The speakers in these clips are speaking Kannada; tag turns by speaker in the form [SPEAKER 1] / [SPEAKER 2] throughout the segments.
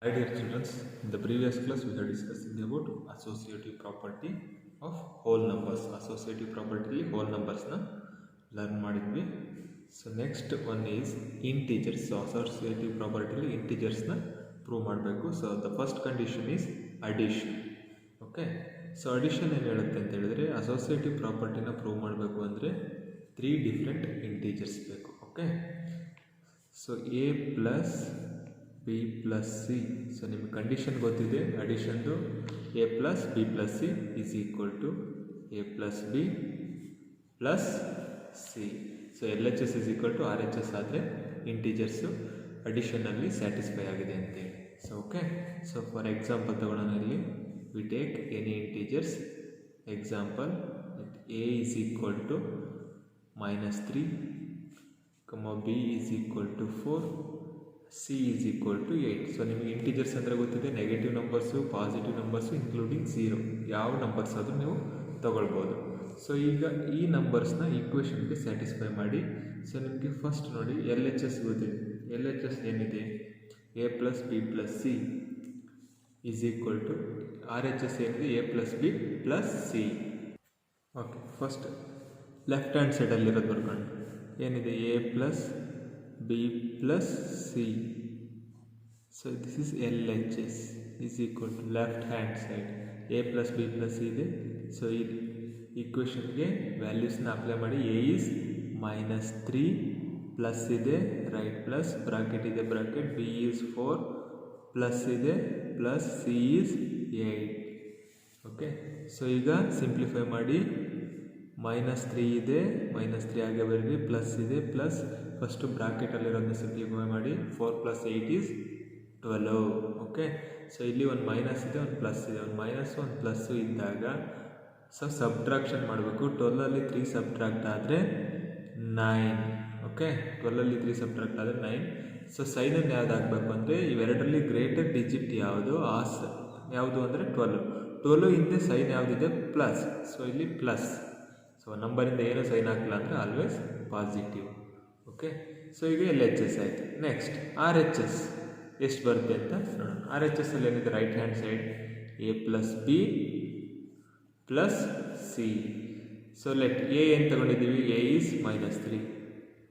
[SPEAKER 1] Hi dear children, in the previous class we are discussing about associative property of whole numbers. Associative property whole numbers na learn ಮಾಡಿದ್ವಿ. So next one is integers. So associative property integers na prove ಮಾಡಬೇಕು. So the first condition is addition. Okay. So addition ಏನು ಹೇಳುತ್ತೆ ಅಂತ ಹೇಳಿದ್ರೆ associative property ನ prove ಮಾಡಬೇಕು ಅಂದರೆ 3 different integers ಬೇಕು. Okay. So a plus b plus c. So ನಿಮಗೆ ಕಂಡೀಷನ್ ಗೊತ್ತಿದೆ ಅಡಿಷನ್ದು a plus b plus c is equal to a plus b plus c. So LHS is equal to RHS ಆದರೆ ಇಂಟೀಜರ್ಸು ಅಡಿಷನಲ್ಲಿ ಸ್ಯಾಟಿಸ್ಫೈ ಆಗಿದೆ ಅಂತೇಳಿ. So okay. So for example ತಗೊಳ್ಳೋಣ ಇಲ್ಲಿ we take any integers. Example a is equal to -3, b is equal to 4, c is equal to 8. So ನಿಮಗೆ ಇಂಟೀಜರ್ಸ್ ಅಂದರೆ ಗೊತ್ತಿದೆ negative numbers, positive numbers including 0 ಯಾವ ನಂಬರ್ಸ್ ಆದರೂ ನೀವು ತಗೊಳ್ಬೋದು. ಸೊ ಈಗ ಈ ನಂಬರ್ಸ್ನ ಈಕ್ವೇಷನ್ಗೆ ಸ್ಯಾಟಿಸ್ಫೈ ಮಾಡಿ. ಸೊ ನಿಮಗೆ ಫಸ್ಟ್ ನೋಡಿ LHS ಗೊತ್ತಿದೆ. LHS ಏನಿದೆ a plus B plus C is equal to RHS ಏನಿದೆ a plus B plus C. Okay, first left hand ಸೈಡಲ್ಲಿರೋದು ಬರ್ಕೊಂಡು ಏನಿದೆ a plus b plus c. So this is LHS is equal to left hand side a plus b plus c ಇದೆ. ಸೊ ಈ ಈಕ್ವೇಷನ್ಗೆ ವ್ಯಾಲ್ಯೂಸ್ನ ಅಪ್ಲೈ ಮಾಡಿ. a is -3 ಪ್ಲಸ್ ಇದೆ ರೈಟ್ ಪ್ಲಸ್ ಬ್ರಾಕೆಟ್ ಇದೆ ಬ್ರಾಕೆಟ್, b is 4 ಪ್ಲಸ್ ಇದೆ plus c is 8. Okay. So ಈಗ ಸಿಂಪ್ಲಿಫೈ ಮಾಡಿ. -3 ಇದೆ, -3 ಆಗಿ ಬರಲಿ, ಪ್ಲಸ್ ಇದೆ ಪ್ಲಸ್ ಫಸ್ಟು ಬ್ರಾಕೆಟಲ್ಲಿರೋದನ್ನ ಸಿಂಪ್ಲಿಫೈ ಮಾಡಿ. 4 + 8 is 12. ಓಕೆ. ಸೊ ಇಲ್ಲಿ ಒಂದು ಮೈನಸ್ ಇದೆ, ಒಂದು ಪ್ಲಸ್ ಇದೆ. ಒಂದು ಮೈನಸ್ಸು ಒಂದು ಪ್ಲಸ್ಸು ಇದ್ದಾಗ ಸೊ ಸಬ್ಟ್ರಾಕ್ಷನ್ ಮಾಡಬೇಕು. 12ಅಲ್ಲಿ 3 ಸಬ್ಟ್ರಾಕ್ಟ್ ಆದರೆ 9. ಓಕೆ, 12ಅಲ್ಲಿ 3 ಸಬ್ಟ್ರಾಕ್ಟ್ ಆದರೆ 9. ಸೊ ಸೈನನ್ನು ಯಾವ್ದು ಹಾಕಬೇಕು ಅಂದರೆ ಇವೆರಡರಲ್ಲಿ ಗ್ರೇಟರ್ ಡಿಜಿಟ್ ಯಾವುದು ಯಾವುದು ಅಂದರೆ 12 ಹಿಂದೆ ಸೈನ್ ಯಾವುದಿದೆ ಪ್ಲಸ್. ಸೊ ಇಲ್ಲಿ ಪ್ಲಸ್. ಸೊ ನಂಬರಿಂದ ಏನು ಸೈನ್ ಹಾಕಿಲ್ಲ ಅಂದರೆ ಆಲ್ವೇಸ್ ಪಾಸಿಟಿವ್. ಓಕೆ. ಸೊ ಈಗ LHS ಆಯಿತು. ನೆಕ್ಸ್ಟ್ RHS ಎಷ್ಟು ಬರುತ್ತೆ ಅಂತ ನೋಡೋಣ. RHS ಅಲ್ಲಿ ಏನಿದೆ right hand side a plus B plus C. So let a ಏನು ತಗೊಂಡಿದ್ದೀವಿ, a ಈಸ್ -3,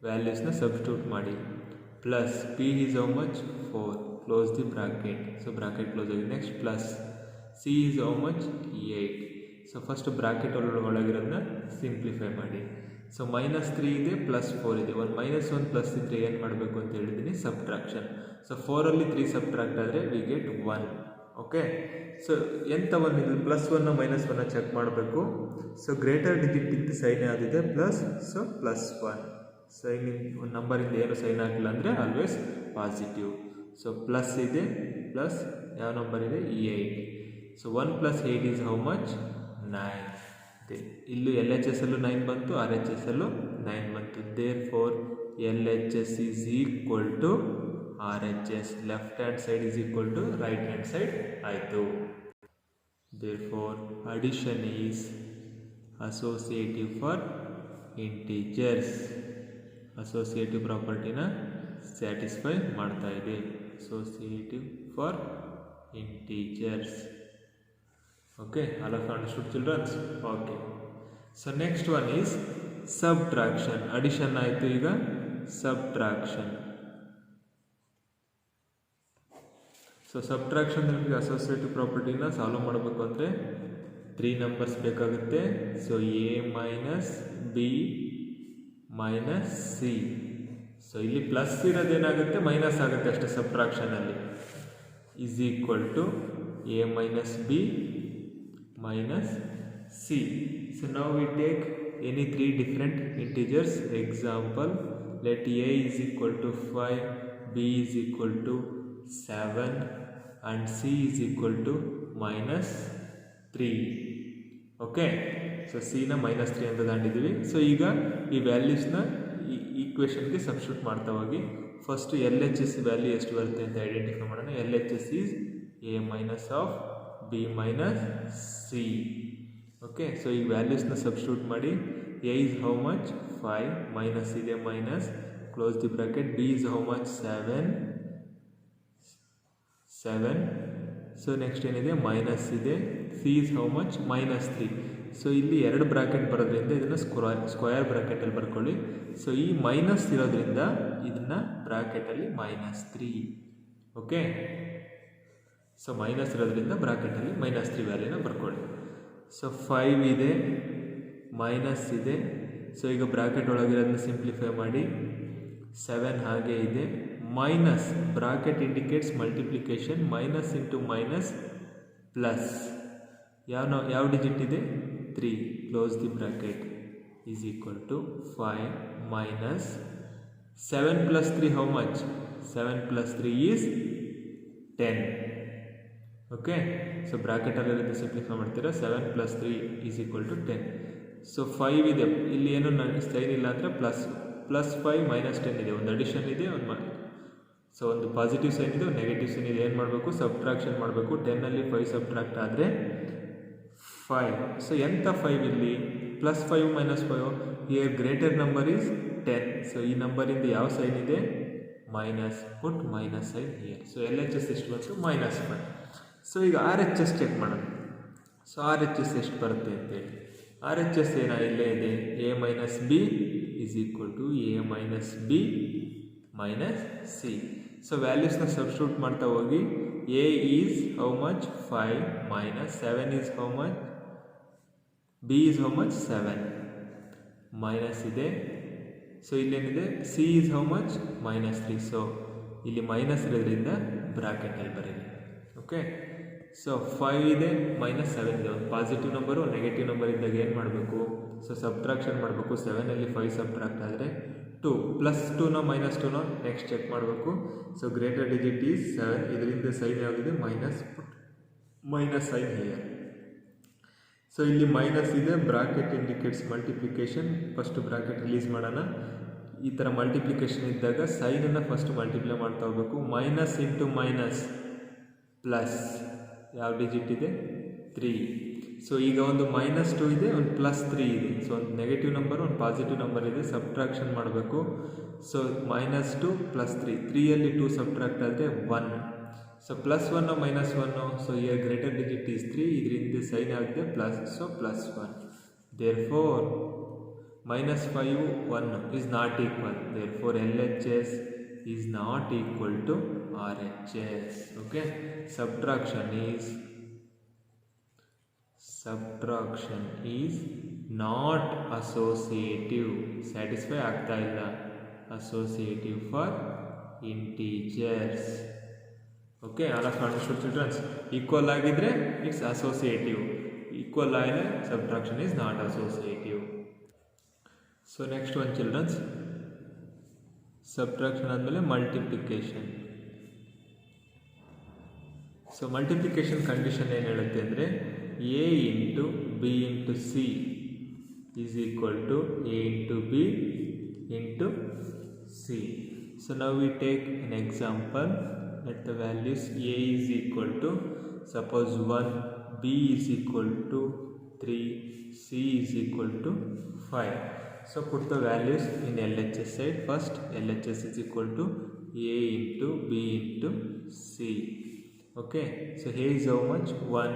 [SPEAKER 1] ವ್ಯಾಲ್ಯೂಸ್ನ ಸಬ್ಸ್ಟಿಟ್ಯೂಟ್ ಮಾಡಿ. Plus p is how much 4, close the bracket. So bracket close ಆಗಿದೆ. Next plus c is how much 8. So first bracket ಒಳಗಿರೋದನ್ನ simplify ಮಾಡಿ. ಸೊ -3 ಇದೆ ಪ್ಲಸ್ 4 ಇದೆ. ಒಂದು -1 ಪ್ಲಸ್ ಇದ್ದರೆ ಏನು ಮಾಡಬೇಕು ಅಂತ ಹೇಳಿದ್ದೀನಿ, ಸಬ್ಟ್ರಾಕ್ಷನ್. ಸೊ 4ಅಲ್ಲಿ 3 ಸಬ್ಟ್ರಾಕ್ಟ್ ಆದರೆ ವಿ ಗೆಟ್ 1. ಓಕೆ. ಸೊ ಎಂಥ ಒಂದು ಇದು +1 -1 ಚೆಕ್ ಮಾಡಬೇಕು. ಸೊ ಗ್ರೇಟರ್ ಡಿಜಿಟ್ ಇದ್ದು ಸೈನ್ ಯಾವುದಿದೆ ಪ್ಲಸ್, ಸೊ +1. ಸೈನ್ ಒಂದು ನಂಬರಿಂದ ಏನು ಸೈನ್ ಆಗಿಲ್ಲ ಅಂದರೆ ಆಲ್ವೇಸ್ ಪಾಸಿಟಿವ್. ಸೊ ಪ್ಲಸ್ ಇದೆ ಪ್ಲಸ್ ಯಾವ ನಂಬರ್ ಇದೆ 8. So 1 + 8 is how much 9. ಇಲ್ಲೂ LHS ಅಲ್ಲೂ 9 ಬಂತು, RHS ಅಲ್ಲೂ 9 ಬಂತು. Therefore LHS is equal to RHS. Left hand side is equal to right hand side ಆಯಿತು. Therefore addition is associative for integers. Associative ಪ್ರಾಪರ್ಟಿನ ಸ್ಯಾಟಿಸ್ಫೈ ಮಾಡ್ತಾ ಇದೆ. Associative for integers. Okay, all of you understood children? Okay. So next one is subtraction. Addition ಆಯಿತು, ಈಗ subtraction. ಸೊ ಸಬ್ಟ್ರಾಕ್ಷನ್ ನಿಮಗೆ ಅಸೋಸಿಯೇಟಿವ್ ಪ್ರಾಪರ್ಟಿನ ಸಾಲ್ವ್ ಮಾಡಬೇಕು ಅಂದರೆ 3 ನಂಬರ್ಸ್ ಬೇಕಾಗುತ್ತೆ. So a minus B minus C. So ಇಲ್ಲಿ ಪ್ಲಸ್ ಇರೋದೇನಾಗುತ್ತೆ ಮೈನಸ್ ಆಗುತ್ತೆ ಅಷ್ಟೇ ಸಬ್ಟ್ರಾಕ್ಷನಲ್ಲಿ. Is equal to a minus B minus c. So now we take any 3 different integers. Example, let a is equal to 5, b is equal to 7 and c is equal to -3. Okay. So c ನ -3 ಅಂತ ತಗೊಂಡಿದ್ದೀವಿ. ಸೊ ಈಗ ಈ ವ್ಯಾಲ್ಯೂಸ್ನ ಈ ಈಕ್ವೇಷನ್ಗೆ ಸಬ್ಸ್ಟಿಟ್ಯೂಟ್ ಮಾಡ್ತಾ ಹೋಗಿ. ಫಸ್ಟ್ LHS ವ್ಯಾಲ್ಯೂ ಎಷ್ಟು ಬರುತ್ತೆ ಅಂತ ಐಡೆಂಟಿಫೈ ಮಾಡೋಣ. LHS is a minus of b ಮೈನಸ್ ಸಿ. ಓಕೆ. ಸೊ ಈ ವ್ಯಾಲ್ಯೂಸ್ನ ಸಬ್ಸ್ಟಿಟ್ಯೂಟ್ ಮಾಡಿ. a is how much 5, minus ಇದೆ minus, close the bracket. b is how much 7, 7. So next ಏನಿದೆ ಮೈನಸ್ ಇದೆ. C is how much -3. So ಇಲ್ಲಿ 2 ಬ್ರಾಕೆಟ್ ಬರೋದ್ರಿಂದ ಇದನ್ನು ಸ್ಕ್ವಯರ್ ಬ್ರಾಕೆಟಲ್ಲಿ ಬರ್ಕೊಳ್ಳಿ. ಸೊ ಈ ಮೈನಸ್ ಇರೋದ್ರಿಂದ ಇದನ್ನು ಬ್ರಾಕೆಟಲ್ಲಿ -3. ಓಕೆ, ಸೊ ಮೈನಸ್ ಇರೋದ್ರಿಂದ ಬ್ರಾಕೆಟಲ್ಲಿ -3 ವ್ಯಾಲ್ಯೂನ ಬರ್ಕೊಳ್ಳಿ. ಸೊ 5 ಇದೆ, ಮೈನಸ್ ಇದೆ. ಸೊ ಈಗ ಬ್ರಾಕೆಟ್ ಒಳಗಿರೋದನ್ನ ಸಿಂಪ್ಲಿಫೈ ಮಾಡಿ. 7 ಹಾಗೆ ಇದೆ. Minus bracket indicates multiplication. Minus into minus plus. ಯಾವ ಡಿಜಿಟ್ ಇದೆ? 3. Close the bracket is equal to 5 minus 7 plus 3 how much? 7 plus 3 is 10. Okay, so ಬ್ರಾಕೆಟಲ್ಲಿರೋದು ಸಿಂಪ್ಲಿಫೈ ಮಾಡ್ತೀರಾ. 7 plus 3 is equal to 10. So 5 ಇದೆ, ಇಲ್ಲಿ ಏನು ನನಗೆ ಸೈನ್ ಇಲ್ಲ ಅಂದರೆ ಪ್ಲಸ್ 5 ಮೈನಸ್ 10 ಇದೆ. ಒಂದು ಅಡಿಷನ್ ಇದೆ, ಸೊ ಒಂದು ಪಾಸಿಟಿವ್ ಸೈನ್ ಇದೆ, ಒಂದು ನೆಗೆಟಿವ್ ಸೈನ್ ಇದೆ. ಏನು ಮಾಡಬೇಕು? ಸಬ್ಟ್ರಾಕ್ಷನ್ ಮಾಡಬೇಕು. 10ಅಲ್ಲಿ 5 ಸಬ್ಟ್ರಾಕ್ಟ್ ಆದರೆ 5. ಸೊ ಎಂಥ 5 ಇಲ್ಲಿ? +5 -5. Here greater number is 10. So ಈ ನಂಬರಿಂದ ಯಾವ ಸೈನ್ ಇದೆ? Minus. Put minus sign here. So LHS ಎಷ್ಟು ಬಂತು? -5. ಸೊ ಈಗ RHS ಚೆಕ್ ಮಾಡೋಣ. ಸೊ RHS ಎಷ್ಟು ಬರುತ್ತೆ ಅಂತೇಳಿ. RHS ಇಲ್ಲೇ ಇದೆ. A - B is equal to A - B - C. So ವ್ಯಾಲ್ಯೂಸ್ನ ಸಬ್ಸ್ಟಿಟ್ಯೂಟ್ ಮಾಡ್ತಾ ಹೋಗಿ. A is how much? 5 minus 7 is how much? B is how much? 7 minus ಇದೆ. ಸೊ ಇಲ್ಲೇನಿದೆ? C is how much? -3. So ಇಲ್ಲಿ ಮೈನಸ್ ಇರೋದ್ರಿಂದ ಬ್ರಾಕೆಟಲ್ಲಿ ಬರೀರಿ. ಓಕೆ, ಸೊ 5 ಇದೆ, -7 ಇದೆ. ಒಂದು ಪಾಸಿಟಿವ್ ನಂಬರು, ನೆಗೆಟಿವ್ ನಂಬರ್ ಇದ್ದಾಗ ಏನು ಮಾಡಬೇಕು? ಸೊ ಸಬ್ಟ್ರಾಕ್ಷನ್ ಮಾಡಬೇಕು. 7ಅಲ್ಲಿ 5 ಸಬ್ಟ್ರಾಕ್ಟ್ ಆದರೆ 2. +2ನೋ -2ನೋ ನೆಕ್ಸ್ಟ್ ಚೆಕ್ ಮಾಡಬೇಕು. So greater digit is 7. ಇದರಿಂದ ಸೈನ್ ಯಾವುದಿದೆ? Minus sign here. ಸೊ ಇಲ್ಲಿ ಮೈನಸ್ ಇದೆ. Bracket indicates multiplication. First bracket release ಮಾಡೋಣ. ಈ ಥರ ಮಲ್ಟಿಪ್ಲಿಕೇಶನ್ ಇದ್ದಾಗ ಸೈನನ್ನು ಫಸ್ಟ್ ಮಲ್ಟಿಪ್ಲೈ ಮಾಡ್ತಾ ಹೋಗಬೇಕು. Minus into minus plus. ಯಾವ ಡಿಜಿಟ್ ಇದೆ? 3. ಸೊ ಈಗ ಒಂದು -2 ಇದೆ, ಒಂದು +3 ಇದೆ. ಸೊ ಒಂದು ನೆಗೆಟಿವ್ ನಂಬರು, ಒಂದು ಪಾಸಿಟಿವ್ ನಂಬರ್ ಇದೆ. ಸಬ್ಟ್ರಾಕ್ಷನ್ ಮಾಡಬೇಕು. ಸೊ -2 + 3. 3ಅಲ್ಲಿ 2 ಸಬ್ಟ್ರಾಕ್ಟ್ ಆದರೆ 1. So +1 -1. So here greater digit is 3. ಇದರಿಂದ ಸೈನ್ ಆಗಿದೆ plus. So +1. Therefore -5 1 is not equal. Therefore LHS is not equal to RHS. Okay, subtraction is not associative. Satisfy ಆಗ್ತಾ ಇಲ್ಲ. associative for integers. Okay, all of understood childrens? Equal ಆಗಿದ್ರೆ ಇಟ್ಸ್ ಅಸೋಸಿಯೇಟಿವ್. ಈಕ್ವಲ್ ಆಗಿದ್ರೆ subtraction is not associative. So next one childrens, subtraction ಆದಮೇಲೆ ಮಲ್ಟಿಪ್ಲಿಕೇಶನ್. ಸೊ ಮಲ್ಟಿಪ್ಲಿಕೇಶನ್ ಕಂಡೀಷನ್ ಏನು ಹೇಳುತ್ತೆ ಅಂದರೆ A into B into C is equal to A into B into C. So now we take an example. Let the values A is equal to, suppose 1, B is equal to 3, C is equal to 5. So put the values in LHS side. First LHS is equal to A into B into C. Okay, so A is how much? 1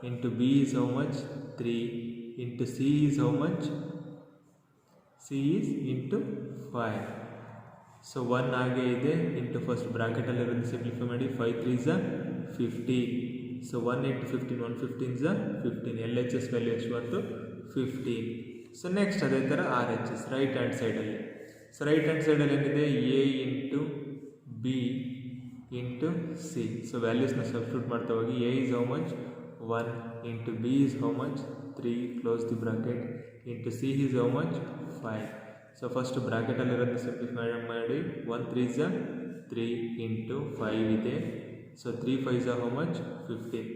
[SPEAKER 1] into B is how much? 3 into C is how much? C is into 5. So 1 ಹಾಗೆ ಇದೆ. ಇಂಟು ಫಸ್ಟ್ ಬ್ರಾಕೆಟಲ್ಲಿರೋದು ಸಿಂಪ್ಲಿಫೈ ಮಾಡಿ. 5 3s 15. So 1 into 15 115s 15. LHS value ಎಷ್ಟು ಬಂತು? 15. ಸೊ ನೆಕ್ಸ್ಟ್ ಅದೇ ಥರ RHS ರೈಟ್ ಹ್ಯಾಂಡ್ ಸೈಡಲ್ಲಿ. ಸೊ ರೈಟ್ ಹ್ಯಾಂಡ್ ಸೈಡಲ್ಲಿ ಏನಿದೆ? A into B into C. So ವ್ಯಾಲ್ಯೂಸ್ನ ಸಬ್ಸ್ಟಿಟ್ಯೂಟ್ ಮಾಡ್ತಾ ಹೋಗಿ. A is how much? 1 into B is how much? 3. Close the bracket. Into C is how much? 5. So first ಬ್ರಾಕೆಟಲ್ಲಿರೋದನ್ನ ಸಿಂಪ್ಲಿಫೈ ಮಾಡಿ. 1 3s 3 ಇಂಟು 5 ಇದೆ. So 3 5s how much? 15.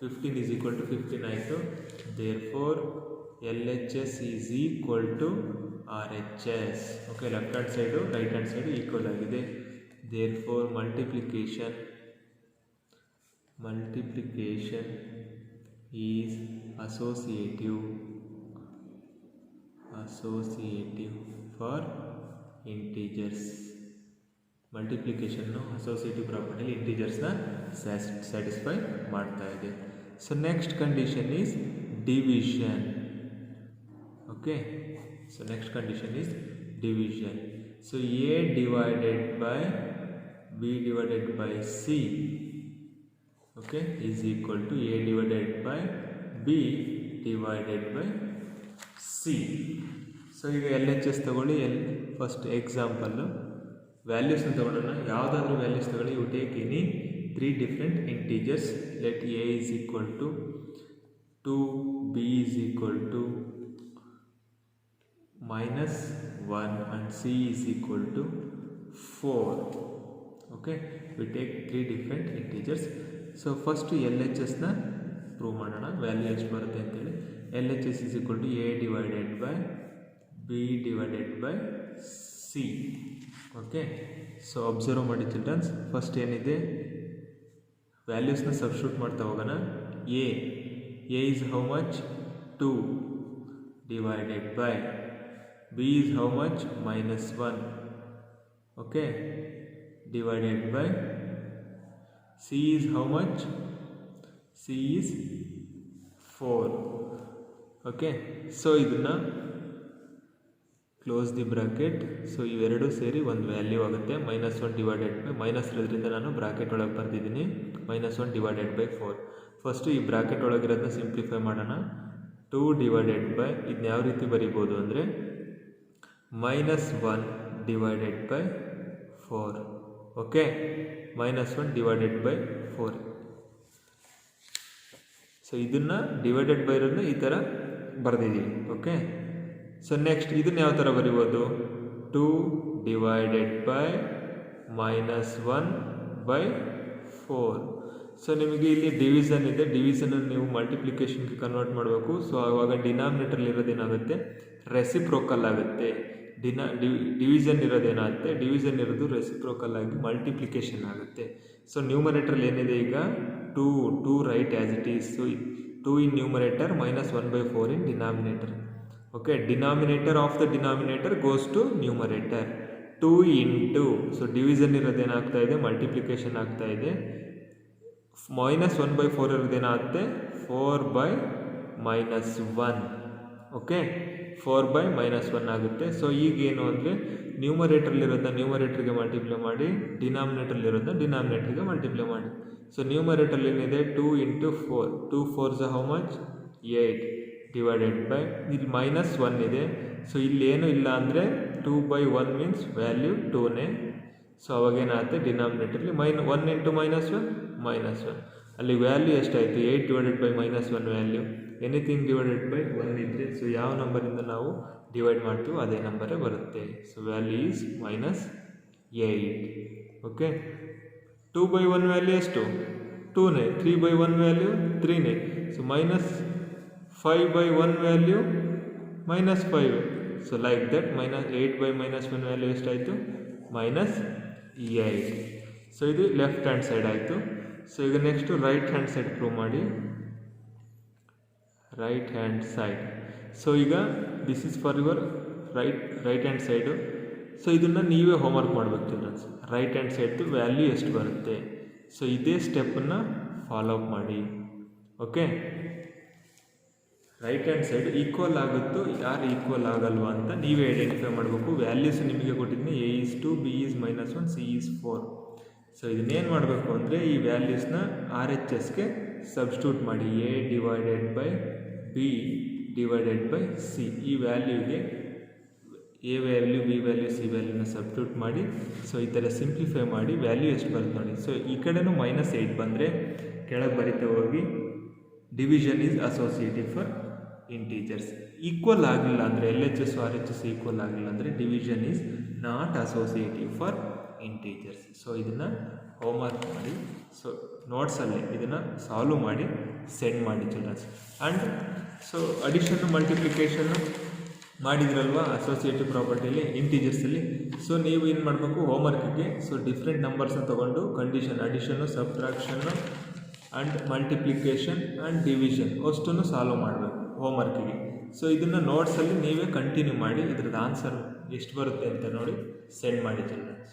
[SPEAKER 1] 15 is equal to 15 ಆಯಿತು. Therefore LHS is equal to RHS. Okay, left hand side right hand side equal ಆಗಿದೆ. Therefore multiplication is associative for integers. ಮಲ್ಟಿಪ್ಲಿಕೇಶನ್ನು ಅಸೋಸಿಯೇಟಿವ್ ಪ್ರಾಪರ್ಟಿಲಿ ಇಂಟೀಜರ್ಸ್ನ ಸ್ಯಾಟಿಸ್ಫೈ ಮಾಡ್ತಾ ಇದೆ. So next condition is division. Okay, so next condition is division. So A divided by B divided by C, okay, is equal to A divided by B divided by C. So ಈಗ LHS ತಗೊಳ್ಳಿ. ಫಸ್ಟ್ ಎಕ್ಸಾಂಪಲ್ಲು ವ್ಯಾಲ್ಯೂಸ್ನ ತಗೊಳ್ಳೋಣ. ಯಾವುದಾದ್ರೂ ವ್ಯಾಲ್ಯೂಸ್ ತಗೊಳ್ಳಿ. You take any 3 different integers. Let a is equal to 2, b is equal to -1 and c is equal to 4. Okay, we take 3 different integers. So first LHS na prove ಮಾಡೋಣ. ವ್ಯಾಲ್ಯೂ ಎಷ್ಟು ಬರುತ್ತೆ ಅಂತೇಳಿ. LHS is equal to a divided by b divided by c. Okay, so observe ಮಾಡಿ ಚಿಲ್ಡ್ರನ್ಸ್. ಫಸ್ಟ್ ಏನಿದೆ, ವ್ಯಾಲ್ಯೂಸ್ನ ಸಬ್ಸ್ಟಿಟ್ಯೂಟ್ ಮಾಡ್ತಾ ಹೋಗೋಣ. A is how much 2 divided by B is how much -1, okay, divided by C is how much, C is 4. Okay, so ಇದನ್ನು ಕ್ಲೋಸ್ ದಿ ಬ್ರಾಕೆಟ್. ಸೊ ಇವೆರಡು ಸೇರಿ ಒಂದು ವ್ಯಾಲ್ಯೂ ಆಗುತ್ತೆ. -1 ಡಿವೈಡೆಡ್ ಬೈ, ಮೈನಸ್ ಇರೋದ್ರಿಂದ ನಾನು ಬ್ರಾಕೆಟ್ ಒಳಗೆ ಬರ್ತಿದ್ದೀನಿ. -1 ಡಿವೈಡೆಡ್ ಬೈ 4. ಫಸ್ಟು ಈ ಬ್ರಾಕೆಟ್ ಒಳಗಿರೋದನ್ನ ಸಿಂಪ್ಲಿಫೈ ಮಾಡೋಣ. 2 ಡಿವೈಡೆಡ್ ಬೈ, ಇದನ್ನ ಯಾವ ರೀತಿ ಬರಿಬೋದು ಅಂದರೆ -1 divided by 4. Okay, -1 divided by 4. So ಇದನ್ನು ಡಿವೈಡೆಡ್ ಬೈ ಇರೋದನ್ನ ಈ ಥರ ಬರೆದಿದ್ದೀವಿ. ಓಕೆ, ಸೊ ನೆಕ್ಸ್ಟ್ ಇದನ್ನು ಯಾವ ಥರ ಬರಿಬೋದು, 2 ಡಿವೈಡೆಡ್ ಬೈ -1 ಬೈ 4. ಸೊ ನಿಮಗೆ ಇಲ್ಲಿ ಡಿವಿಷನ್ ಇದೆ. ಡಿವಿಷನನ್ನು ನೀವು ಮಲ್ಟಿಪ್ಲಿಕೇಶನ್ಗೆ ಕನ್ವರ್ಟ್ ಮಾಡಬೇಕು. ಸೊ ಆವಾಗ ಡಿನಾಮಿನೇಟರ್ಲಿರೋದೇನಾಗುತ್ತೆ, ರೆಸಿಪ್ರೋಕಲ್ ಆಗುತ್ತೆ. ಡಿವಿಷನ್ ಇರೋದೇನಾಗುತ್ತೆ, ಡಿವಿಷನ್ ಇರೋದು ರೆಸಿಪ್ರೋಕಲ್ ಆಗಿ ಮಲ್ಟಿಪ್ಲಿಕೇಶನ್ ಆಗುತ್ತೆ. ಸೊ ನ್ಯೂಮರೇಟರ್ಲಿ ಏನಿದೆ ಈಗ 2 right as it is. So 2 in numerator, -1 by 4 in denominator. Okay, denominator of the denominator goes to numerator. 2 into, so division ಇರೋದೇನಾಗ್ತಾ ಇದೆ, ಮಲ್ಟಿಪ್ಲಿಕೇಶನ್ ಆಗ್ತಾ ಇದೆ. -1 ಬೈ 4 ಇರೋದೇನಾಗುತ್ತೆ, 4 ಬೈ -1. ಓಕೆ, 4 ಬೈ -1 ಆಗುತ್ತೆ. ಸೊ ಈಗೇನು ಅಂದರೆ ನ್ಯೂಮರೇಟರ್ಲಿರೋದನ್ನ ನ್ಯೂಮರೇಟರ್ಗೆ ಮಲ್ಟಿಪ್ಲೈ ಮಾಡಿ, ಡಿನಾಮಿನೇಟರ್ಲಿರೋದನ್ನ ಡಿನಾಮಿನೇಟರ್ಗೆ ಮಲ್ಟಿಪ್ಲೈ ಮಾಡಿ. ಸೊ ನ್ಯೂಮರೇಟರ್ಲಿ ಏನಿದೆ 2 into 4, 2 4s how much 8 divided by, ಇಲ್ಲಿ -1 ಇದೆ. ಸೊ ಇಲ್ಲೇನು ಇಲ್ಲ ಅಂದರೆ 2 ಬೈ 1 ಮೀನ್ಸ್ ವ್ಯಾಲ್ಯೂ 2ನೇ. ಸೊ ಅವಾಗೇನಾಗುತ್ತೆ, ಡಿನಾಮಿನೇಟರ್ಲಿ 1 ಇಂಟು -1, ಅಲ್ಲಿ ವ್ಯಾಲ್ಯೂ ಎಷ್ಟಾಯಿತು, 8 divided by -1 value. Anything divided by 1 ಇದ್ದರೆ, ಸೊ ಯಾವ ನಂಬರಿಂದ ನಾವು ಡಿವೈಡ್ ಮಾಡ್ತೀವೋ ಅದೇ ನಂಬರೇ ಬರುತ್ತೆ. So value is -8. Okay, 2 by 1 value ಎಷ್ಟು, 2ನೇ. 3 ಬೈ 1 ವ್ಯಾಲ್ಯೂ 3ನೇ. So -5 by 1 value -5. So like that, -8 by -1 value ಎಷ್ಟಾಯಿತು, -8. ಸೊ ಇದು ಲೆಫ್ಟ್ ಹ್ಯಾಂಡ್ ಸೈಡ್ ಆಯಿತು. ಸೊ ಈಗ next right hand side prove ಮಾಡಿ. ರೈಟ್ ಹ್ಯಾಂಡ್ ಸೈಡ್, ಸೊ ಈಗ this is for your right hand side. So ಇದನ್ನು ನೀವೇ ಹೋಮ್ವರ್ಕ್ ಮಾಡಬೇಕು ಚಿಲ್ಡ್ರನ್ಸ್. ರೈಟ್ ಹ್ಯಾಂಡ್ ಸೈಡ್ದು ವ್ಯಾಲ್ಯೂ ಎಷ್ಟು ಬರುತ್ತೆ. ಸೊ ಇದೇ ಸ್ಟೆಪ್ಪನ್ನು ಫಾಲೋ ಅಪ್ ಮಾಡಿ. Okay, right hand side equal ಆಗುತ್ತೋ ಯಾರು ಈಕ್ವಲ್ ಆಗಲ್ವಾ ಅಂತ ನೀವೇ ಐಡೆಂಟಿಫೈ ಮಾಡಬೇಕು. ವ್ಯಾಲ್ಯೂಸ್ ನಿಮಗೆ ಕೊಟ್ಟಿದ್ದೀನಿ, a is 2, b is -1, c is 4. So ಇದನ್ನೇನು ಮಾಡಬೇಕು ಅಂದರೆ ಈ ವ್ಯಾಲ್ಯೂಸ್ನ RHSಗೆ ಸಬ್ಸ್ಟಿಟ್ಯೂಟ್ ಮಾಡಿ. a divided by b divided by c. ಈ ವ್ಯಾಲ್ಯೂಗೆ a value, b value, c ವ್ಯಾಲ್ಯೂನ ಸಬ್ಸ್ಟಿಟ್ಯೂಟ್ ಮಾಡಿ. ಸೊ ಈ ಥರ ಸಿಂಪ್ಲಿಫೈ ಮಾಡಿ ವ್ಯಾಲ್ಯೂ ಎಷ್ಟು ಬರುತ್ತೆ ನೋಡಿ. ಸೊ ಈ ಕಡೆನೂ -8 ಬಂದರೆ ಕೆಳಗೆ ಬರಿತಾ ಹೋಗಿ division is associative for integers. Equal ಆಗಲಿಲ್ಲ ಅಂದರೆ LHS RHS ಈಕ್ವಲ್ ಆಗಲಿಲ್ಲ ಅಂದರೆ division is not associative for integers. So ಇದನ್ನು ಹೋಮ್ವರ್ಕ್ ಮಾಡಿ. ಸೊ ನೋಟ್ಸಲ್ಲೇ ಇದನ್ನು ಸಾಲ್ವ್ ಮಾಡಿ ಸೆಂಡ್ ಮಾಡಿ ಚಿಲ್ಡ್ರನ್ಸ್. ಆ್ಯಂಡ್ ಸೊ ಅಡಿಷನ್ನು ಮಲ್ಟಿಪ್ಲಿಕೇಶನ್ನು ಮಾಡಿದ್ರಲ್ವ ಅಸೋಸಿಯೇಟಿವ್ ಪ್ರಾಪರ್ಟಿಯಲ್ಲಿ ಇಂಟೀಜರ್ಸಲ್ಲಿ. ಸೊ ನೀವು ಏನು ಮಾಡಬೇಕು ಹೋಮ್ವರ್ಕಿಗೆ, ಸೊ ಡಿಫ್ರೆಂಟ್ ನಂಬರ್ಸ್ನ ತೊಗೊಂಡು ಕಂಡೀಷನ್ ಅಡಿಷನ್ನು, ಸಬ್ಟ್ರಾಕ್ಷನ್ನು ಆ್ಯಂಡ್ ಮಲ್ಟಿಪ್ಲಿಕೇಶನ್ ಆ್ಯಂಡ್ ಡಿವಿಷನ್ ಅಷ್ಟನ್ನು ಸಾಲ್ವ್ ಮಾಡಬೇಕು ಹೋಮ್ವರ್ಕಿಗೆ. ಸೊ ಇದನ್ನು ನೋಟ್ಸಲ್ಲಿ ನೀವೇ ಕಂಟಿನ್ಯೂ ಮಾಡಿ ಇದ್ರದ್ದು ಆನ್ಸರ್ ಎಷ್ಟು ಬರುತ್ತೆ ಅಂತ ನೋಡಿ ಸೆಂಡ್ ಮಾಡಿ ಚಿಲ್ಡ್ರನ್ಸ್.